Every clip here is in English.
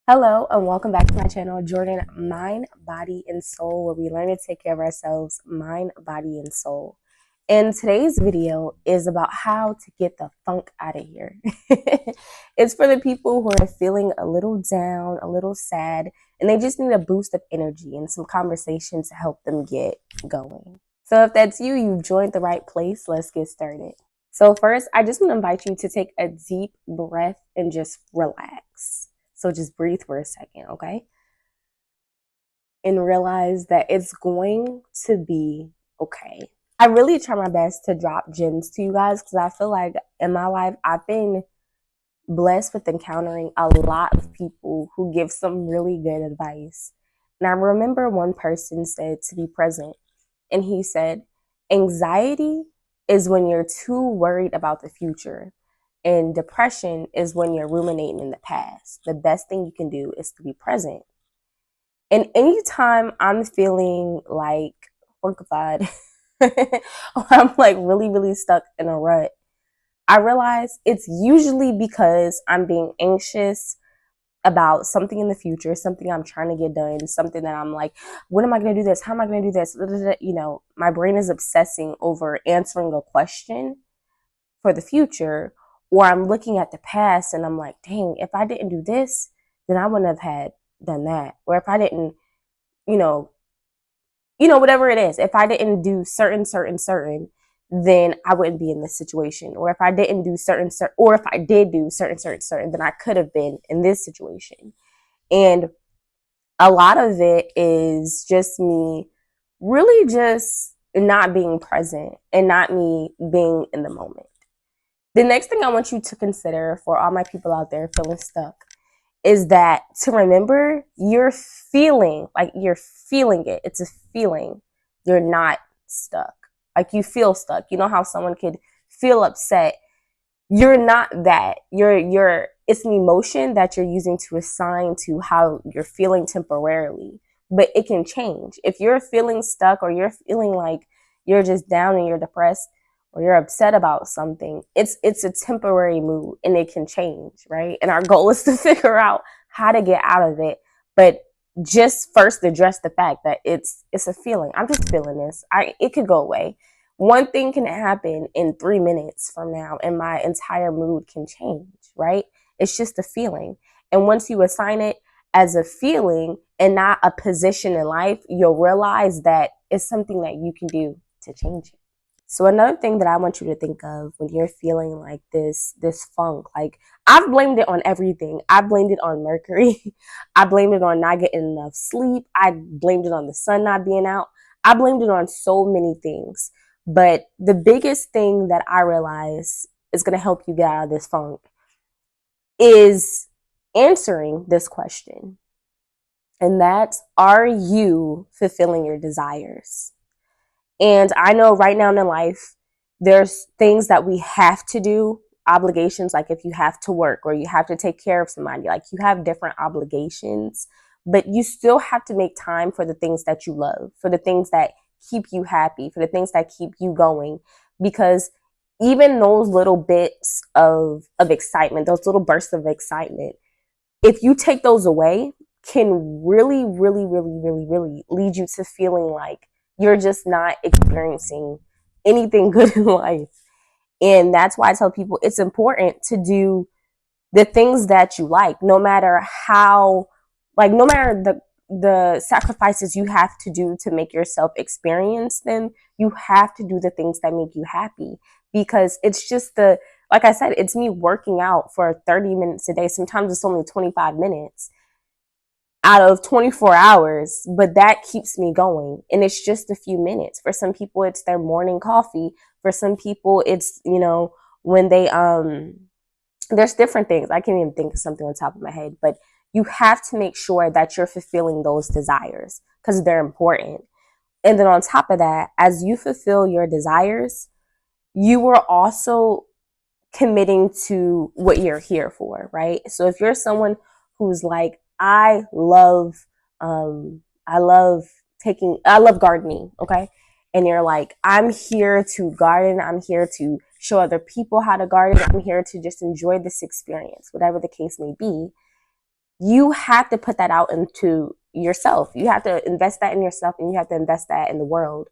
Hello and welcome back to my channel, Jordan Mind, Body, and Soul, where we learn to take care of ourselves, mind, body, and soul. And today's video is about how to get the funk out of here. It's for the people who are feeling a little down, a little sad, and they just need a boost of energy and some conversation to help them get going. So if that's you, you've joined the right place. Let's get started. So first, I just want to invite you to take a deep breath and just relax. So just breathe for a second, okay? And realize that it's going to be okay. I really try my best to drop gems to you guys because I feel like in my life, I've been blessed with encountering a lot of people who give some really good advice. And I remember one person said to be present, and he said, anxiety is when you're too worried about the future. And depression is when you're ruminating in the past. The best thing you can do is to be present. And anytime I'm feeling like funkified, or I'm like really, really stuck in a rut, I realize it's usually because I'm being anxious about something in the future, something I'm trying to get done, something that I'm like, when am I going to do this? How am I going to do this? You know, my brain is obsessing over answering a question for the future, or I'm looking at the past and I'm like, dang, if I didn't do this, then I wouldn't have had done that. Or if I didn't, you know, whatever it is, if I didn't do certain, then I wouldn't be in this situation. Or if I didn't do or if I did do certain, then I could have been in this situation. And a lot of it is just me really just not being present and not me being in the moment. The next thing I want you to consider for all my people out there feeling stuck is that to remember you're feeling it. It's a feeling. You're not stuck. Like you feel stuck. You know how someone could feel upset. You're not that. It's an emotion that you're using to assign to how you're feeling temporarily. But it can change. If you're feeling stuck or you're feeling like you're just down and you're depressed, or you're upset about something, it's a temporary mood and it can change, right? And our goal is to figure out how to get out of it, but just first address the fact that it's a feeling. I'm just feeling this. It could go away. One thing can happen in 3 minutes from now and my entire mood can change, right? It's just a feeling. And once you assign it as a feeling and not a position in life, you'll realize that it's something that you can do to change it. So another thing that I want you to think of when you're feeling like this funk, like I've blamed it on everything. I blamed it on Mercury. I blamed it on not getting enough sleep. I blamed it on the sun not being out. I blamed it on so many things. But the biggest thing that I realize is going to help you get out of this funk is answering this question. And that's, are you fulfilling your desires? And I know right now in life, there's things that we have to do, obligations, like if you have to work or you have to take care of somebody, like you have different obligations, but you still have to make time for the things that you love, for the things that keep you happy, for the things that keep you going. Because even those little bits of excitement, those little bursts of excitement, if you take those away, can really, really, really, really, really lead you to feeling like you're just not experiencing anything good in life. And that's why I tell people it's important to do the things that you like, no matter how, like, no matter the sacrifices you have to do to make yourself experience them, you have to do the things that make you happy. Because it's just like I said, it's me working out for 30 minutes a day. Sometimes it's only 25 minutes out of 24 hours, but that keeps me going. And it's just a few minutes. For some people, it's their morning coffee. For some people, it's, when they, there's different things. I can't even think of something on top of my head, but you have to make sure that you're fulfilling those desires because they're important. And then on top of that, as you fulfill your desires, you are also committing to what you're here for, right? So if you're someone who's like, I love gardening, okay? And you're like, I'm here to garden, I'm here to show other people how to garden, I'm here to just enjoy this experience, whatever the case may be. you have to put that out into yourself. You have to invest that in yourself, and you have to invest that in the world,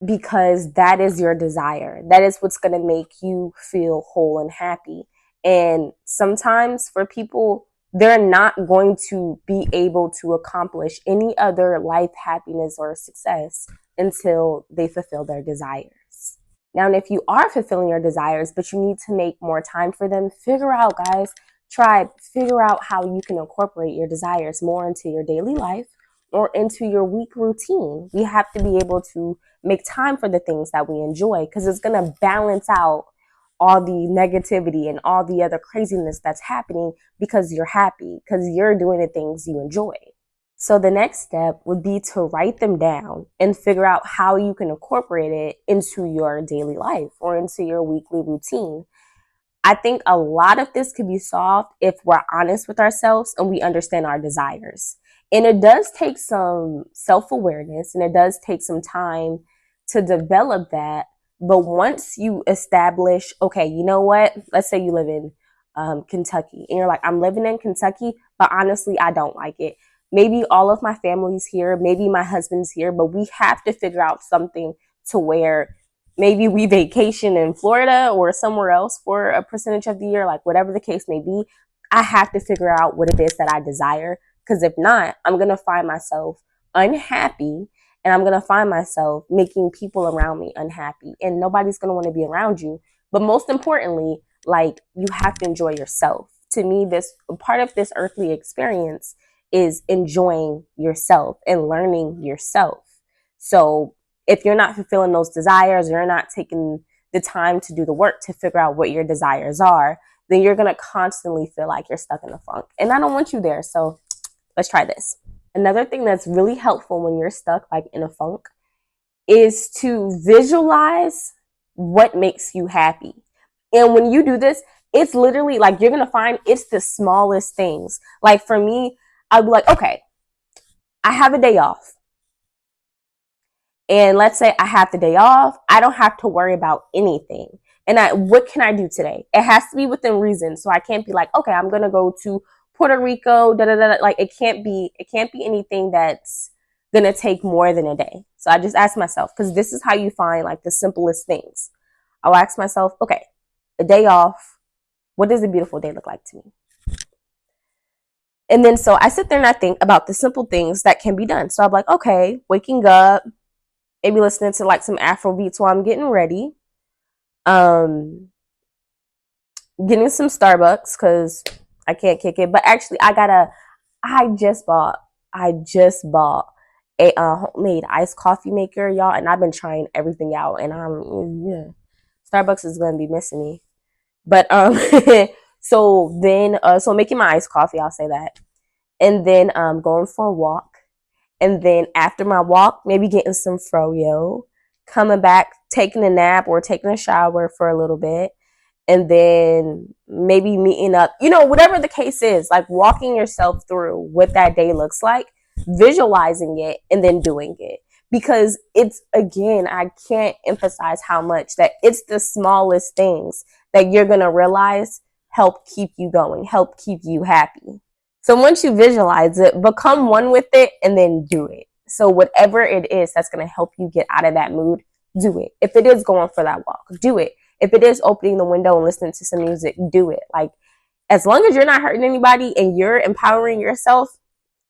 because that is your desire. That is what's going to make you feel whole and happy. And sometimes for people, they're not going to be able to accomplish any other life happiness or success until they fulfill their desires. Now, and if you are fulfilling your desires, but you need to make more time for them, figure out, guys, figure out how you can incorporate your desires more into your daily life or into your week routine. We have to be able to make time for the things that we enjoy, because it's going to balance out all the negativity and all the other craziness that's happening, because you're happy, because you're doing the things you enjoy. So the next step would be to write them down and figure out how you can incorporate it into your daily life or into your weekly routine. I think a lot of this could be solved if we're honest with ourselves and we understand our desires. And it does take some self awareness, and it does take some time to develop that. But once you establish, okay, you know what? Let's say you live in Kentucky, and you're like, I'm living in Kentucky, but honestly, I don't like it. Maybe all of my family's here, maybe my husband's here, but we have to figure out something to where maybe we vacation in Florida or somewhere else for a percentage of the year, like whatever the case may be. I have to figure out what it is that I desire, because if not, I'm going to find myself unhappy, and I'm going to find myself making people around me unhappy, and nobody's going to want to be around you. But most importantly, like, you have to enjoy yourself. To me, this part of this earthly experience is enjoying yourself and learning yourself. So if you're not fulfilling those desires, you're not taking the time to do the work to figure out what your desires are, then you're going to constantly feel like you're stuck in a funk. And I don't want you there. So let's try this. Another thing that's really helpful when you're stuck like in a funk is to visualize what makes you happy. And when you do this, it's literally like, you're going to find it's the smallest things. Like for me, I'd be like, okay, I have a day off. And let's say I have the day off, I don't have to worry about anything. And what can I do today? It has to be within reason. So I can't be like, okay, I'm gonna go to Puerto Rico, da da da. Like it can't be anything that's gonna take more than a day. So I just ask myself, because this is how you find like the simplest things. I'll ask myself, okay, a day off, what does a beautiful day look like to me? And then so I sit there and I think about the simple things that can be done. So I'm like, okay, waking up, maybe listening to like some Afro beats while I'm getting ready. Getting some Starbucks because I can't kick it. But actually, I just bought a homemade iced coffee maker, y'all, and I've been trying everything out, and yeah, Starbucks is gonna be missing me. But so making my iced coffee, I'll say that, and then going for a walk. And then after my walk, maybe getting some froyo, coming back, taking a nap or taking a shower for a little bit, and then maybe meeting up, whatever the case is, like walking yourself through what that day looks like, visualizing it, and then doing it. Because it's, again, I can't emphasize how much that it's the smallest things that you're going to realize help keep you going, help keep you happy. So once you visualize it, become one with it and then do it. So whatever it is that's going to help you get out of that mood, do it. If it is going for that walk, do it. If it is opening the window and listening to some music, do it. Like, as long as you're not hurting anybody and you're empowering yourself,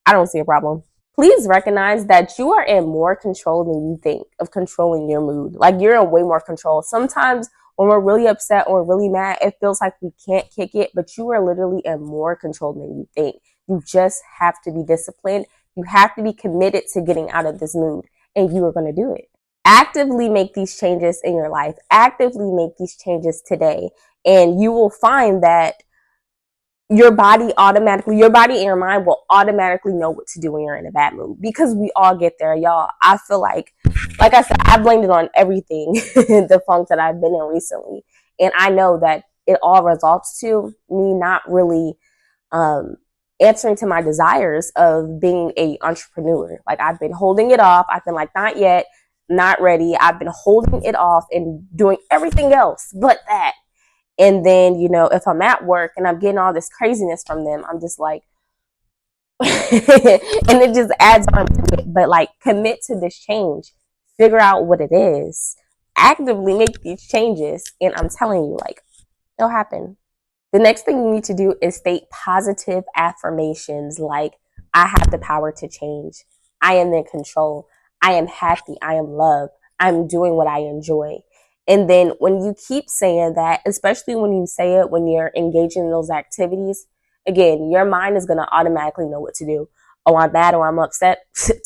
I don't see a problem. Please recognize that you are in more control than you think of controlling your mood. Like, you're in way more control. Sometimes when we're really upset or really mad, it feels like we can't kick it, but you are literally in more control than you think. You just have to be disciplined. You have to be committed to getting out of this mood, and you are going to do it. Actively make these changes in your life. Actively make these changes today, and you will find that your body and your mind will automatically know what to do when you're in a bad mood, because we all get there, y'all. I feel like I said, I blamed it on everything, the funk that I've been in recently. And I know that it all results to me not really answering to my desires of being a entrepreneur. Like, I've been holding it off. I've been like, not yet, not ready. I've been holding it off and doing everything else but that. And then, if I'm at work and I'm getting all this craziness from them, I'm just like, And it just adds on to it. But like, commit to this change, figure out what it is, actively make these changes, and I'm telling you, like, it'll happen. The next thing you need to do is state positive affirmations like, I have the power to change. I am in control. I am happy. I am loved. I'm doing what I enjoy. And then when you keep saying that, especially when you say it when you're engaging in those activities, again, your mind is going to automatically know what to do. Oh, I'm mad or I'm upset.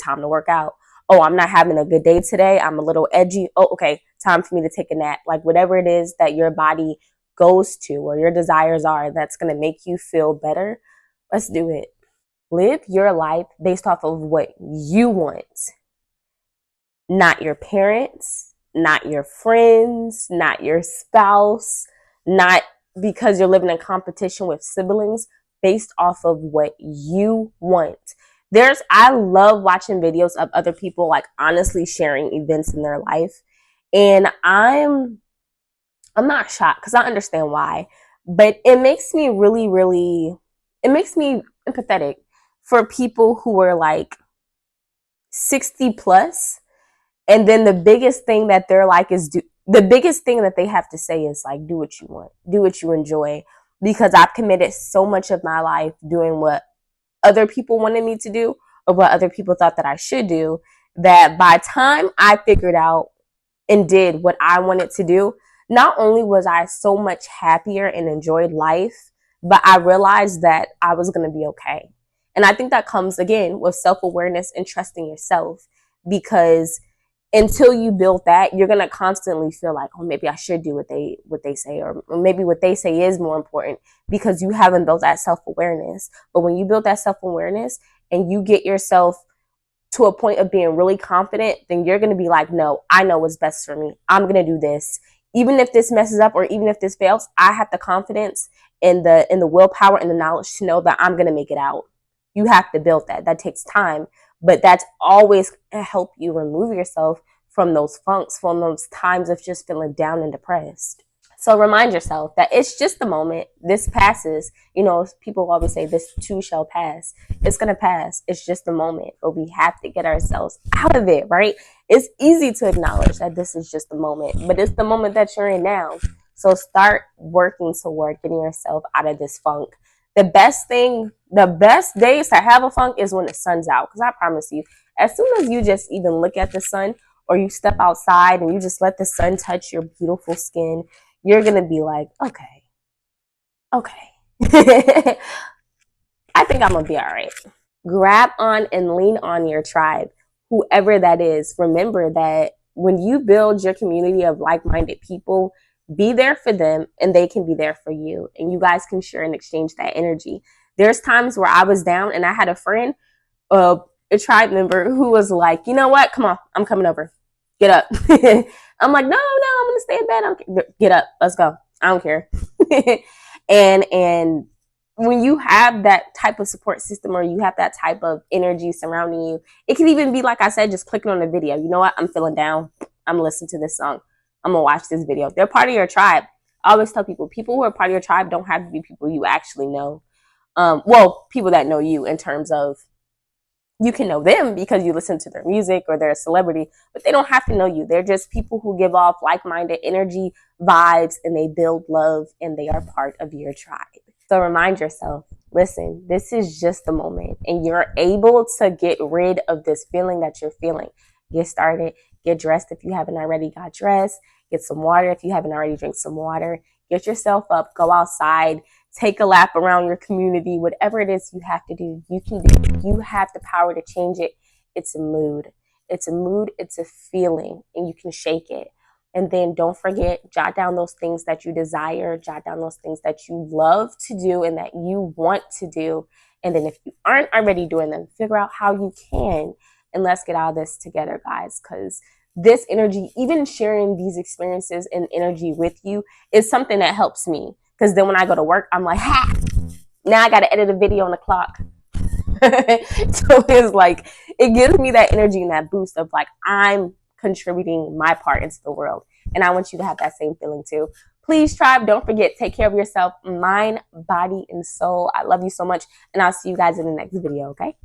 Time to work out. Oh, I'm not having a good day today. I'm a little edgy. Oh, okay. Time for me to take a nap. Like whatever it is that your body goes to or your desires are that's going to make you feel better, let's do it. Live your life based off of what you want, not your parents, not your friends, not your spouse, not because you're living in competition with siblings, based off of what you want. I love watching videos of other people like honestly sharing events in their life. And I'm not shocked because I understand why, but it makes me it makes me empathetic for people who are like 60 plus. And then the biggest thing that they're like the biggest thing that they have to say is like, do what you want, do what you enjoy. Because I've committed so much of my life doing what other people wanted me to do or what other people thought that I should do, that by the time I figured out and did what I wanted to do, not only was I so much happier and enjoyed life, but I realized that I was going to be okay. And I think that comes again with self-awareness and trusting yourself, because until you build that, you're going to constantly feel like, oh, maybe I should do what they say, or maybe what they say is more important, because you haven't built that self-awareness. But when you build that self-awareness and you get yourself to a point of being really confident, then you're going to be like, no, I know what's best for me. I'm going to do this. Even if this messes up or even if this fails, I have the confidence and the willpower and the knowledge to know that I'm going to make it out. You have to build that. That takes time, but that's always going to help you remove yourself from those funks, from those times of just feeling down and depressed. So remind yourself that it's just a moment. This passes. You know, people always say this too shall pass. It's going to pass. It's just a moment, but we have to get ourselves out of it, right? It's easy to acknowledge that this is just a moment, but it's the moment that you're in now. So start working toward getting yourself out of this funk. The best days to have a funk is when the sun's out. Because I promise you, as soon as you just even look at the sun or you step outside and you just let the sun touch your beautiful skin, you're going to be like, okay. I think I'm going to be all right. Grab on and lean on your tribe, whoever that is. Remember that when you build your community of like-minded people, be there for them and they can be there for you. And you guys can share and exchange that energy. There's times where I was down and I had a friend, a tribe member, who was like, you know what? Come on, I'm coming over. Get up. I'm like, no, I'm going to stay in bed. Get up. Let's go. I don't care. and when you have that type of support system or you have that type of energy surrounding you, it can even be, like I said, just clicking on a video. You know what? I'm feeling down. I'm listening to this song. I'm going to watch this video. They're part of your tribe. I always tell people who are part of your tribe don't have to be people you actually know. Well, people that know you in terms of, you can know them because you listen to their music or they're a celebrity, but they don't have to know you. They're just people who give off like-minded energy, vibes, and they build love, and they are part of your tribe. So remind yourself, listen, this is just a moment, and you're able to get rid of this feeling that you're feeling. Get started, get dressed if you haven't already got dressed, get some water if you haven't already drank some water, get yourself up, go outside, take a lap around your community, whatever it is you have to do, you can do it. You have the power to change it. It's a mood. It's a mood. It's a feeling, and you can shake it. And then don't forget, jot down those things that you desire, jot down those things that you love to do and that you want to do. And then if you aren't already doing them, figure out how you can. And let's get out of this together, guys, because this energy, even sharing these experiences and energy with you, is something that helps me. Because then when I go to work, I'm like, ha! Now I got to edit a video on the clock. So it's like, it gives me that energy and that boost of like, I'm contributing my part into the world. And I want you to have that same feeling too. Please, tribe, don't forget, take care of yourself, mind, body, and soul. I love you so much, and I'll see you guys in the next video, okay?